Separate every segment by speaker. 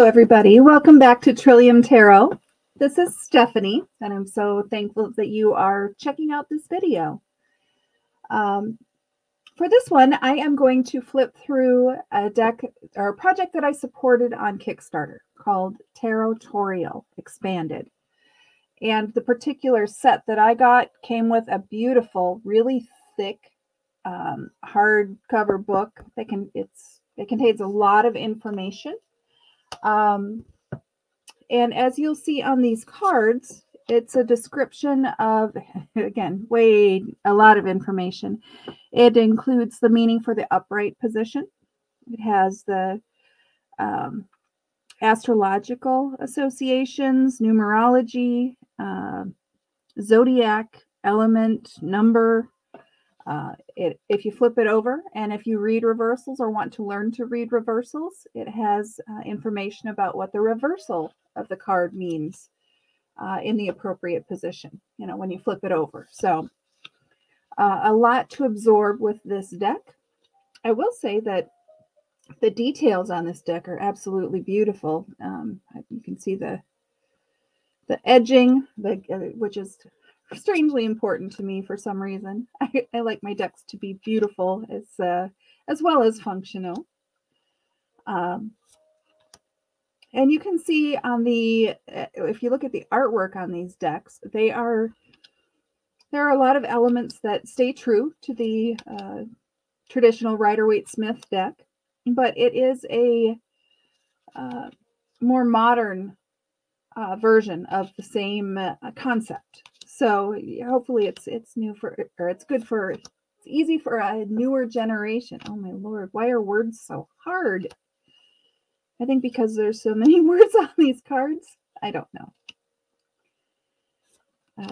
Speaker 1: Hello, everybody. Welcome back to Trillium Tarot. This is Stephanie, and I'm so thankful that you are checking out this video. For this one, I am going to flip through a deck or a project that I supported on Kickstarter called Tarotorial Expanded. And the particular set that I got came with a beautiful, really thick hardcover book. It contains a lot of information. And as you'll see on these cards, it's a description of, again, a lot of information. It includes the meaning for the upright position. It has the astrological associations, numerology, zodiac, element, number. If you flip it over, and if you read reversals or want to learn to read reversals, it has information about what the reversal of the card means in the appropriate position, when you flip it over. So a lot to absorb with this deck. I will say that the details on this deck are absolutely beautiful. You can see the edging, which is strangely important to me for some reason. I like my decks to be beautiful as well as functional. And you can see on if you look at the artwork on these decks, there are a lot of elements that stay true to the traditional Rider-Waite-Smith deck, but it is a more modern version of the same concept. So hopefully it's easy for a newer generation. Oh my Lord, why are words so hard? I think because there's so many words on these cards. I don't know.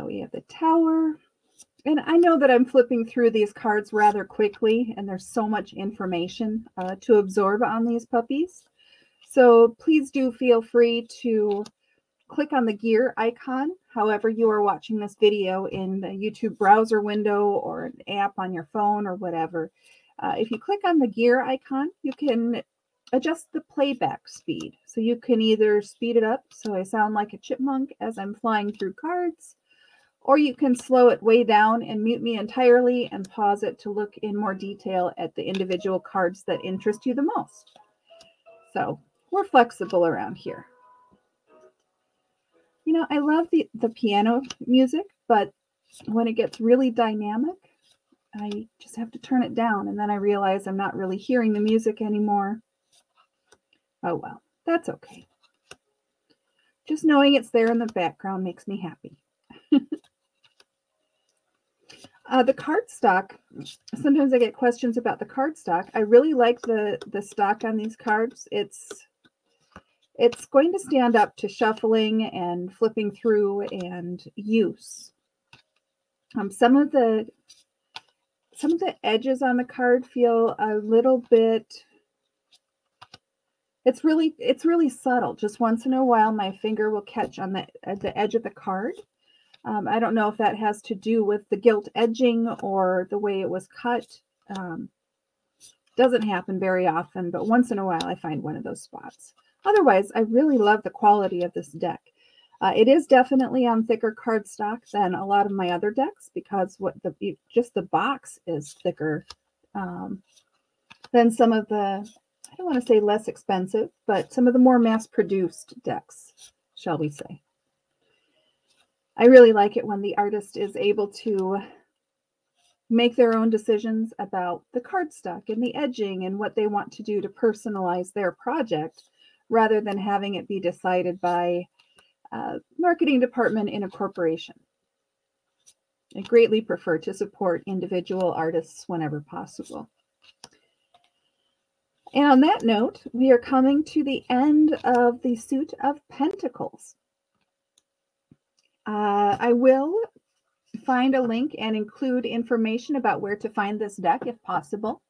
Speaker 1: We have the Tower. And I know that I'm flipping through these cards rather quickly, and there's so much information to absorb on these puppies. So please do feel free to click on the gear icon, however you are watching this video in the YouTube browser window or an app on your phone or whatever. If you click on the gear icon, you can adjust the playback speed. So you can either speed it up so I sound like a chipmunk as I'm flying through cards, or you can slow it way down and mute me entirely and pause it to look in more detail at the individual cards that interest you the most. So we're flexible around here. I love the piano music, but when it gets really dynamic, I just have to turn it down, and then I realize I'm not really hearing the music anymore. Oh well, that's okay. Just knowing it's there in the background makes me happy. The cardstock, sometimes I get questions about the cardstock. I really like the stock on these cards. It's going to stand up to shuffling and flipping through and use. Some of the edges on the card feel a little bit. It's really subtle. Just once in a while, my finger will catch on the edge of the card. I don't know if that has to do with the gilt edging or the way it was cut. Doesn't happen very often, but once in a while, I find one of those spots. Otherwise, I really love the quality of this deck. It is definitely on thicker cardstock than a lot of my other decks because just the box is thicker than some of the, I don't want to say less expensive, but some of the more mass-produced decks, shall we say. I really like it when the artist is able to make their own decisions about the cardstock and the edging and what they want to do to personalize their project, rather than having it be decided by a marketing department in a corporation. I greatly prefer to support individual artists whenever possible. And on that note, we are coming to the end of the Suit of Pentacles. I will find a link and include information about where to find this deck if possible.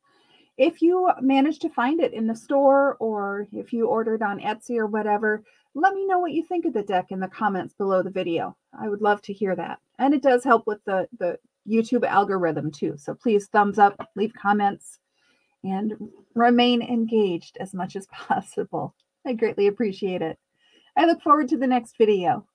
Speaker 1: If you manage to find it in the store, or if you ordered on Etsy or whatever, let me know what you think of the deck in the comments below the video. I would love to hear that. And it does help with the YouTube algorithm too. So please thumbs up, leave comments, and remain engaged as much as possible. I greatly appreciate it. I look forward to the next video.